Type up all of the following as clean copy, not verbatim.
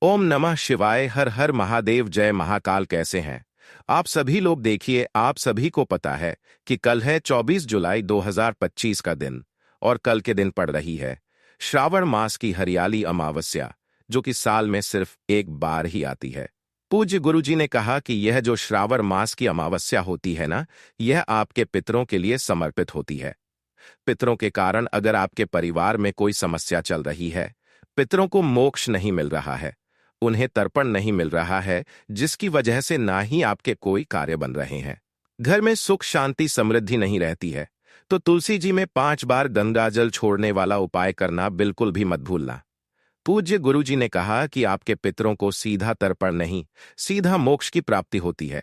ओम नमः शिवाय। हर हर महादेव। जय महाकाल। कैसे हैं आप सभी लोग? देखिए, आप सभी को पता है कि कल है 24 जुलाई 2025 का दिन और कल के दिन पड़ रही है श्रावण मास की हरियाली अमावस्या, जो कि साल में सिर्फ एक बार ही आती है। पूज्य गुरुजी ने कहा कि यह जो श्रावण मास की अमावस्या होती है ना, यह आपके पितरों के लिए समर्पित होती है। पितरों के कारण अगर आपके परिवार में कोई समस्या चल रही है, पितरों को मोक्ष नहीं मिल रहा है, उन्हें तर्पण नहीं मिल रहा है, जिसकी वजह से ना ही आपके कोई कार्य बन रहे हैं, घर में सुख शांति समृद्धि नहीं रहती है, तो तुलसी जी में 5 बार गंगा जल छोड़ने वाला उपाय करना बिल्कुल भी मत भूलना। पूज्य गुरुजी ने कहा कि आपके पितरों को सीधा तर्पण नहीं, सीधा मोक्ष की प्राप्ति होती है।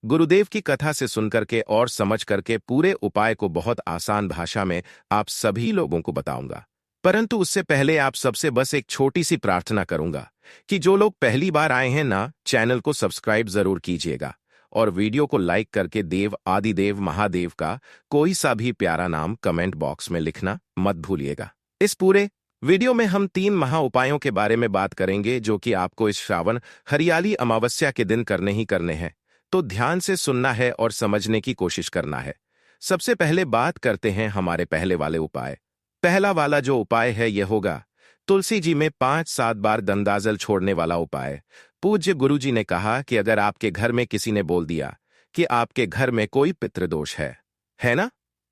गुरुदेव की कथा से सुनकर के और समझ करके पूरे उपाय को बहुत आसान भाषा में आप सभी लोगों को बताऊंगा। परंतु उससे पहले आप सबसे बस एक छोटी सी प्रार्थना करूंगा कि जो लोग पहली बार आए हैं ना, चैनल को सब्सक्राइब जरूर कीजिएगा और वीडियो को लाइक करके देव आदिदेव महादेव का कोई सा भी प्यारा नाम कमेंट बॉक्स में लिखना मत भूलिएगा। इस पूरे वीडियो में हम 3 महा उपायों के बारे में बात करेंगे, जो कि आपको इस श्रावण हरियाली अमावस्या के दिन करने ही करने हैं, तो ध्यान से सुनना है और समझने की कोशिश करना है। सबसे पहले बात करते हैं हमारे पहले वाले उपाय। पहला वाला जो उपाय है यह होगा तुलसी जी में 5-7 बार गंगाजल छोड़ने वाला उपाय। पूज्य गुरुजी ने कहा कि अगर आपके घर में किसी ने बोल दिया कि आपके घर में कोई पितृदोष है ना,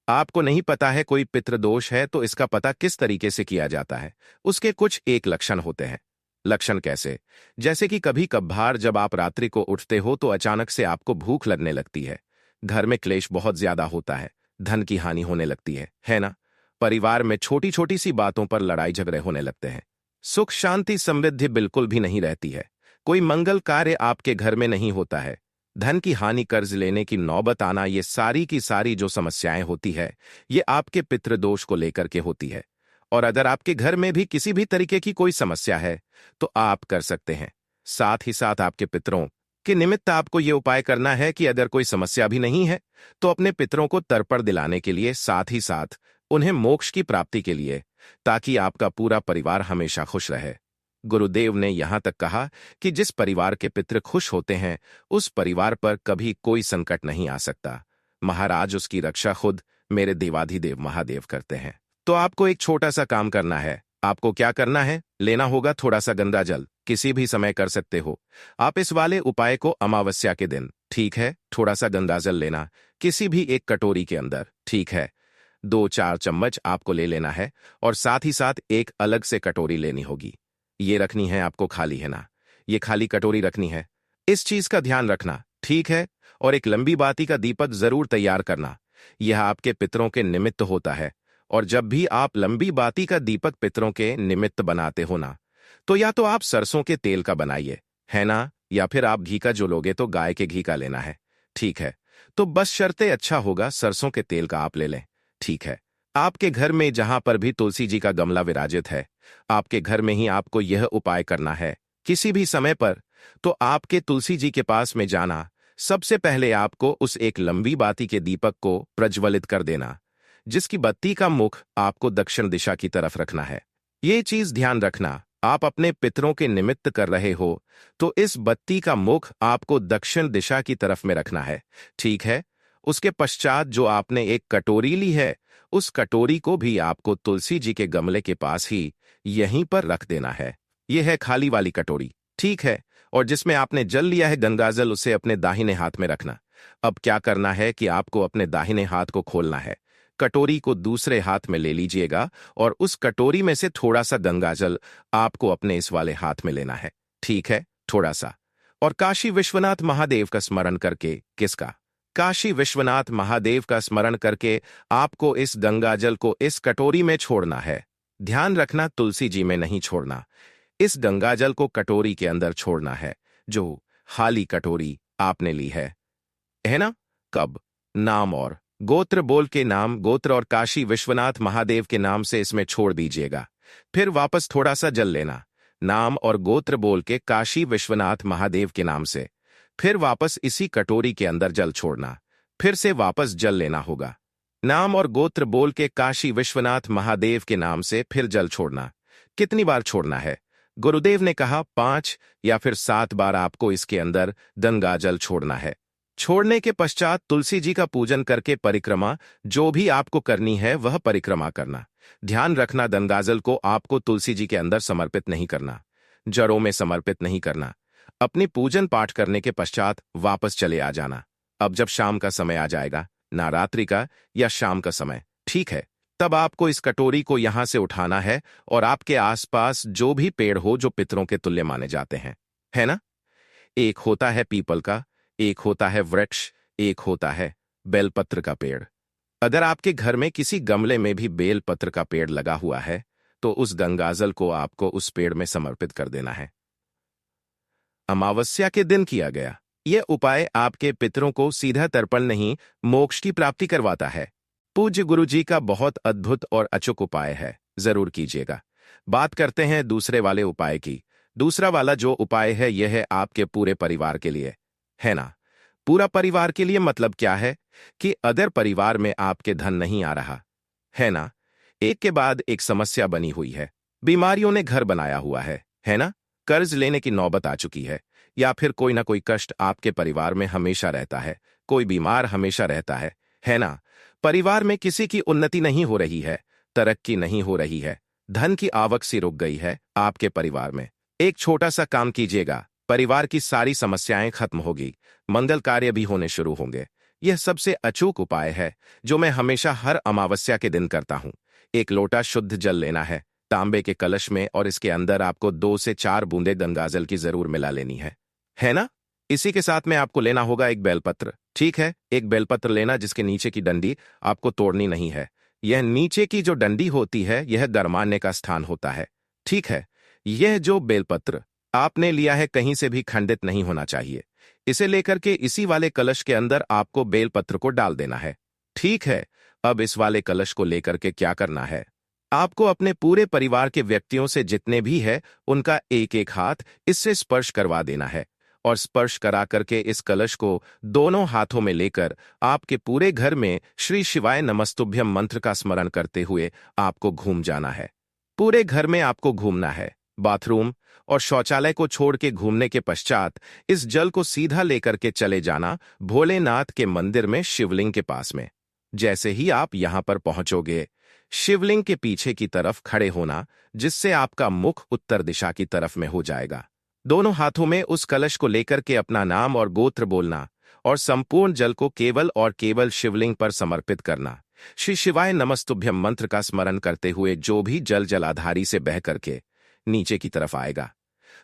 आपको नहीं पता है कोई पितृदोष है, तो इसका पता किस तरीके से किया जाता है? उसके कुछ एक लक्षण होते हैं। लक्षण कैसे? जैसे कि कभी कभार जब आप रात्रि को उठते हो तो अचानक से आपको भूख लगने लगती है, घर में क्लेश बहुत ज्यादा होता है, धन की हानि होने लगती है ना? परिवार में छोटी छोटी सी बातों पर लड़ाई झगड़े होने लगते हैं, सुख शांति समृद्धि बिल्कुल भी नहीं रहती है, कोई मंगल कार्य आपके घर में नहीं होता है, धन की हानि, कर्ज लेने की नौबत आना, ये सारी की सारी जो समस्याएं होती है, ये आपके पितृदोष को लेकर के होती है। और अगर आपके घर में भी किसी भी तरीके की कोई समस्या है तो आप कर सकते हैं। साथ ही साथ आपके पितरों के निमित्त आपको यह उपाय करना है कि अगर कोई समस्या भी नहीं है तो अपने पितरों को तर्पण दिलाने के लिए, साथ ही साथ उन्हें मोक्ष की प्राप्ति के लिए, ताकि आपका पूरा परिवार हमेशा खुश रहे। गुरुदेव ने यहां तक कहा कि जिस परिवार के पितृ खुश होते हैं उस परिवार पर कभी कोई संकट नहीं आ सकता। महाराज, उसकी रक्षा खुद मेरे देवाधिदेव महादेव करते हैं। तो आपको एक छोटा सा काम करना है। आपको क्या करना है? लेना होगा थोड़ा सा गंगा जल, किसी भी समय कर सकते हो आप इस वाले उपाय को अमावस्या के दिन, ठीक है? थोड़ा सा गंगा जल लेना, किसी भी एक कटोरी के अंदर, ठीक है? 2-4 चम्मच आपको ले लेना है और साथ ही साथ एक अलग से कटोरी लेनी होगी। ये रखनी है आपको खाली, है ना? ये खाली कटोरी रखनी है, इस चीज का ध्यान रखना, ठीक है? और एक लंबी बाती का दीपक जरूर तैयार करना, यह आपके पितरों के निमित्त होता है। और जब भी आप लंबी बाती का दीपक पितरों के निमित्त बनाते हो ना, तो या तो आप सरसों के तेल का बनाइए, है ना? या फिर आप घी का जो लोगे तो गाय के घी का लेना है, ठीक है? तो बस शर्ते अच्छा होगा सरसों के तेल का आप ले लें, ठीक है? आपके घर में जहां पर भी तुलसी जी का गमला विराजित है, आपके घर में ही आपको यह उपाय करना है। किसी भी समय पर तो आपके तुलसी जी के पास में जाना, सबसे पहले आपको उस एक लंबी बाती के दीपक को प्रज्वलित कर देना, जिसकी बत्ती का मुख आपको दक्षिण दिशा की तरफ रखना है। ये चीज ध्यान रखना, आप अपने पितरों के निमित्त कर रहे हो तो इस बत्ती का मुख आपको दक्षिण दिशा की तरफ में रखना है, ठीक है? उसके पश्चात जो आपने एक कटोरी ली है, उस कटोरी को भी आपको तुलसी जी के गमले के पास ही यहीं पर रख देना है। यह है खाली वाली कटोरी, ठीक है? और जिसमें आपने जल लिया है गंगाजल, उसे अपने दाहिने हाथ में रखना। अब क्या करना है कि आपको अपने दाहिने हाथ को खोलना है, कटोरी को दूसरे हाथ में ले लीजिएगा और उस कटोरी में से थोड़ा सा गंगाजल आपको अपने इस वाले हाथ में लेना है, ठीक है? थोड़ा सा। और काशी विश्वनाथ महादेव का स्मरण करके, किसका? काशी विश्वनाथ महादेव का स्मरण करके आपको इस गंगाजल को इस कटोरी में छोड़ना है। ध्यान रखना, तुलसी जी में नहीं छोड़ना, इस गंगाजल को कटोरी के अंदर छोड़ना है, जो खाली कटोरी आपने ली है ना? कब? नाम और गोत्र बोल के, नाम, गोत्र और काशी विश्वनाथ महादेव के नाम से इसमें छोड़ दीजिएगा। फिर वापस थोड़ा सा जल लेना, नाम और गोत्र बोल के काशी विश्वनाथ महादेव के नाम से, फिर वापस इसी कटोरी के अंदर जल छोड़ना, फिर से वापस जल लेना होगा, नाम और गोत्र बोल के काशी विश्वनाथ महादेव के नाम से, फिर जल छोड़ना। कितनी बार छोड़ना है? गुरुदेव ने कहा 5 या फिर 7 बार आपको इसके अंदर गंगाजल छोड़ना है। छोड़ने के पश्चात तुलसी जी का पूजन करके परिक्रमा जो भी आपको करनी है वह परिक्रमा करना। ध्यान रखना, गंगाजल को आपको तुलसी जी के अंदर समर्पित नहीं करना, जड़ों में समर्पित नहीं करना। अपनी पूजन पाठ करने के पश्चात वापस चले आ जाना। अब जब शाम का समय आ जाएगा, ना रात्रि का या शाम का समय, ठीक है, तब आपको इस कटोरी को यहां से उठाना है और आपके आसपास जो भी पेड़ हो जो पितरों के तुल्य माने जाते हैं, है ना? एक होता है पीपल का, एक होता है वृक्ष, एक होता है बेलपत्र का पेड़। अगर आपके घर में किसी गमले में भी बेलपत्र का पेड़ लगा हुआ है तो उस गंगाजल को आपको उस पेड़ में समर्पित कर देना है। अमावस्या के दिन किया गया यह उपाय आपके पितरों को सीधा तर्पण नहीं, मोक्ष की प्राप्ति करवाता है। पूज्य गुरु जी का बहुत अद्भुत और अचूक उपाय है, जरूर कीजिएगा। बात करते हैं दूसरे वाले उपाय की। दूसरा वाला जो उपाय है यह है आपके पूरे परिवार के लिए, है ना? पूरा परिवार के लिए मतलब क्या है कि अगर परिवार में आपके धन नहीं आ रहा है ना, एक के बाद एक समस्या बनी हुई है, बीमारियों ने घर बनाया हुआ है ना, कर्ज लेने की नौबत आ चुकी है, या फिर कोई ना कोई कष्ट आपके परिवार में हमेशा रहता है, कोई बीमार हमेशा रहता है ना? परिवार में किसी की उन्नति नहीं हो रही है, तरक्की नहीं हो रही है, धन की आवक सी रुक गई है आपके परिवार में। एक छोटा सा काम कीजिएगा, परिवार की सारी समस्याएं खत्म होगी, मंगल कार्य भी होने शुरू होंगे। यह सबसे अचूक उपाय है जो मैं हमेशा हर अमावस्या के दिन करता हूं। एक लोटा शुद्ध जल लेना है तांबे के कलश में और इसके अंदर आपको 2 से 4 बूंदे गंगाजल की जरूर मिला लेनी है ना? इसी के साथ में आपको लेना होगा एक बेलपत्र, ठीक है? एक बेलपत्र लेना जिसके नीचे की डंडी आपको तोड़नी नहीं है। यह नीचे की जो डंडी होती है यह दरमाने का स्थान होता है, ठीक है? यह जो बेलपत्र आपने लिया है कहीं से भी खंडित नहीं होना चाहिए। इसे लेकर के इसी वाले कलश के अंदर आपको बेलपत्र को डाल देना है, ठीक है? अब इस वाले कलश को लेकर के क्या करना है, आपको अपने पूरे परिवार के व्यक्तियों से जितने भी है उनका एक एक हाथ इससे स्पर्श करवा देना है और स्पर्श करा करके इस कलश को दोनों हाथों में लेकर आपके पूरे घर में श्री शिवाय नमस्तुभ्यम मंत्र का स्मरण करते हुए आपको घूम जाना है। पूरे घर में आपको घूमना है। बाथरूम और शौचालय को छोड़ के घूमने के पश्चात इस जल को सीधा लेकर के चले जाना भोलेनाथ के मंदिर में शिवलिंग के पास में। जैसे ही आप यहां पर पहुंचोगे, शिवलिंग के पीछे की तरफ खड़े होना, जिससे आपका मुख उत्तर दिशा की तरफ में हो जाएगा। दोनों हाथों में उस कलश को लेकर के अपना नाम और गोत्र बोलना और संपूर्ण जल को केवल और केवल शिवलिंग पर समर्पित करना। श्री शिवाय नमस्तुभ्यम मंत्र का स्मरण करते हुए जो भी जल जलाधारी से बह करके नीचे की तरफ आएगा,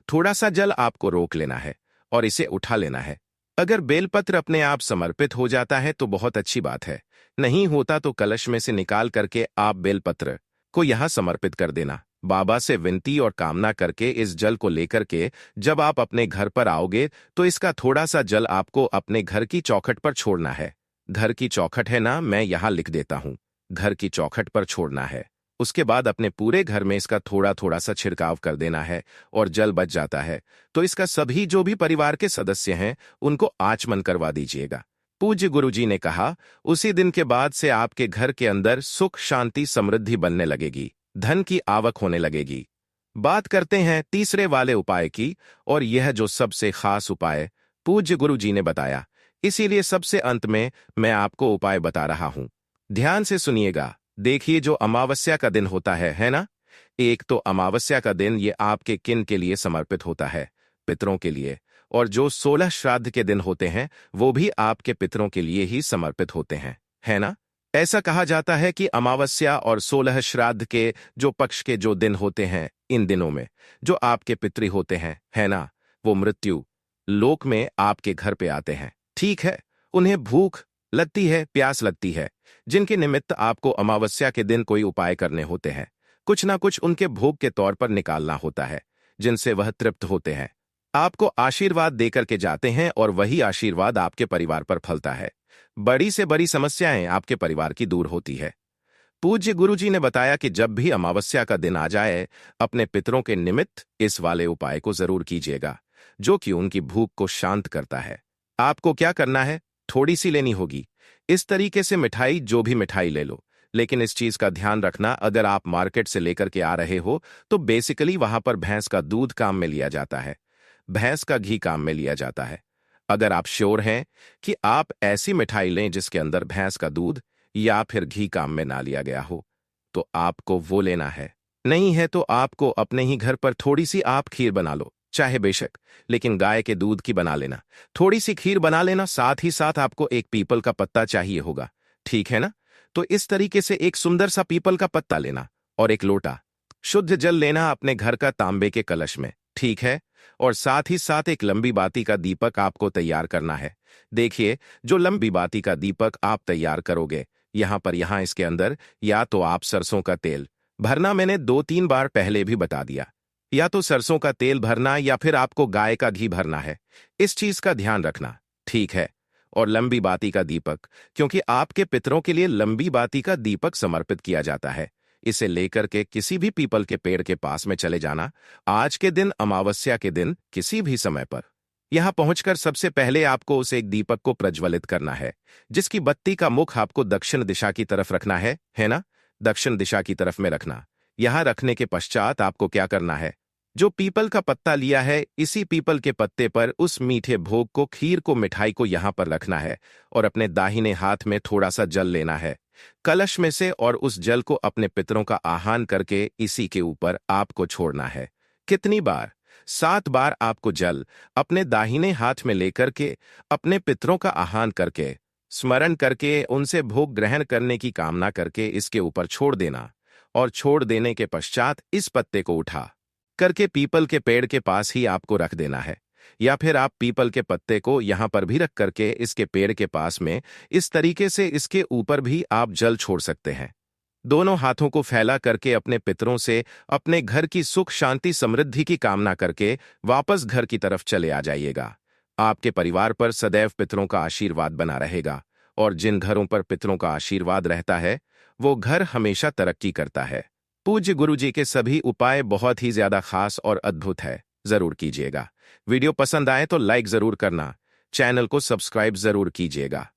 थोड़ा सा जल आपको रोक लेना है और इसे उठा लेना है। अगर बेलपत्र अपने आप समर्पित हो जाता है तो बहुत अच्छी बात है, नहीं होता तो कलश में से निकाल करके आप बेलपत्र को यहां समर्पित कर देना। बाबा से विनती और कामना करके इस जल को लेकर के जब आप अपने घर पर आओगे तो इसका थोड़ा सा जल आपको अपने घर की चौखट पर छोड़ना है। घर की चौखट है ना, मैं यहां लिख देता हूं, घर की चौखट पर छोड़ना है। उसके बाद अपने पूरे घर में इसका थोड़ा थोड़ा सा छिड़काव कर देना है और जल बच जाता है तो इसका सभी जो भी परिवार के सदस्य हैं उनको आचमन करवा दीजिएगा। पूज्य गुरुजी ने कहा उसी दिन के बाद से आपके घर के अंदर सुख शांति समृद्धि बनने लगेगी, धन की आवक होने लगेगी। बात करते हैं तीसरे वाले उपाय की, और यह जो सबसे खास उपाय पूज्य गुरुजी ने बताया, इसीलिए सबसे अंत में मैं आपको उपाय बता रहा हूं। ध्यान से सुनिएगा। देखिए, जो अमावस्या का दिन होता है ना, एक तो अमावस्या का दिन ये आपके किन के लिए समर्पित होता है? पितरों के लिए। और जो 16 श्राद्ध के दिन होते हैं वो भी आपके पितरों के लिए ही समर्पित होते हैं, है ना? ऐसा कहा जाता है कि अमावस्या और 16 श्राद्ध के जो पक्ष के जो दिन होते हैं, इन दिनों में जो आपके पितृ होते हैं, है ना, वो मृत्यु लोक में आपके घर पे आते हैं, ठीक है? उन्हें भूख लगती है, प्यास लगती है, जिनके निमित्त आपको अमावस्या के दिन कोई उपाय करने होते हैं। कुछ ना कुछ उनके भोग के तौर पर निकालना होता है जिनसे वह तृप्त होते हैं, आपको आशीर्वाद देकर के जाते हैं और वही आशीर्वाद आपके परिवार पर फलता है। बड़ी से बड़ी समस्याएं आपके परिवार की दूर होती है। पूज्य गुरुजी ने बताया कि जब भी अमावस्या का दिन आ जाए अपने पितरों के निमित्त इस वाले उपाय को जरूर कीजिएगा, जो कि उनकी भूख को शांत करता है। आपको क्या करना है, थोड़ी सी लेनी होगी। इस तरीके से मिठाई, जो भी मिठाई ले लो, लेकिन इस चीज का ध्यान रखना, अगर आप मार्केट से लेकर के आ रहे हो तो बेसिकली वहां पर भैंस का दूध काम में लिया जाता है, भैंस का घी काम में लिया जाता है। अगर आप श्योर हैं कि आप ऐसी मिठाई लें जिसके अंदर भैंस का दूध या फिर घी काम में ना लिया गया हो, तो आपको वो लेना है। नहीं है तो आपको अपने ही घर पर थोड़ी सी आप खीर बना लो, चाहे बेशक, लेकिन गाय के दूध की बना लेना। थोड़ी सी खीर बना लेना, साथ ही साथ आपको एक पीपल का पत्ता चाहिए होगा, ठीक है ना? तो इस तरीके से एक सुंदर सा पीपल का पत्ता लेना और एक लोटा शुद्ध जल लेना अपने घर का तांबे के कलश में, ठीक है? और साथ ही साथ एक लंबी बाती का दीपक आपको तैयार करना है। देखिए, जो लंबी बाती का दीपक आप तैयार करोगे, यहां इसके अंदर या तो आप सरसों का तेल भरना, मैंने 2-3 बार पहले भी बता दिया, या तो सरसों का तेल भरना या फिर आपको गाय का घी भरना है। इस चीज का ध्यान रखना, ठीक है? और लंबी बाती का दीपक, क्योंकि आपके पितरों के लिए लंबी बाती का दीपक समर्पित किया जाता है। इसे लेकर के किसी भी पीपल के पेड़ के पास में चले जाना, आज के दिन, अमावस्या के दिन, किसी भी समय पर। यहां पहुंचकर सबसे पहले आपको उस एक दीपक को प्रज्वलित करना है, जिसकी बत्ती का मुख आपको दक्षिण दिशा की तरफ रखना है ना? दक्षिण दिशा की तरफ में रखना। यहां रखने के पश्चात आपको क्या करना है? जो पीपल का पत्ता लिया है, इसी पीपल के पत्ते पर उस मीठे भोग को, खीर को, मिठाई को यहां पर रखना है और अपने दाहिने हाथ में थोड़ा सा जल लेना है कलश में से, और उस जल को अपने पितरों का आह्वान करके इसी के ऊपर आपको छोड़ना है। कितनी बार? 7 बार आपको जल अपने दाहिने हाथ में लेकर के अपने पितरों का आह्वान करके, स्मरण करके, उनसे भोग ग्रहण करने की कामना करके इसके ऊपर छोड़ देना। और छोड़ देने के पश्चात इस पत्ते को उठा करके पीपल के पेड़ के पास ही आपको रख देना है, या फिर आप पीपल के पत्ते को यहां पर भी रख करके इसके पेड़ के पास में इस तरीके से इसके ऊपर भी आप जल छोड़ सकते हैं। दोनों हाथों को फैला करके अपने पितरों से अपने घर की सुख, शांति, समृद्धि की कामना करके वापस घर की तरफ चले आ जाइएगा। आपके परिवार पर सदैव पितरों का आशीर्वाद बना रहेगा, और जिन घरों पर पितरों का आशीर्वाद रहता है वो घर हमेशा तरक्की करता है। पूज्य गुरु जी के सभी उपाय बहुत ही ज्यादा खास और अद्भुत है, जरूर कीजिएगा। वीडियो पसंद आए तो लाइक जरूर करना, चैनल को सब्सक्राइब जरूर कीजिएगा।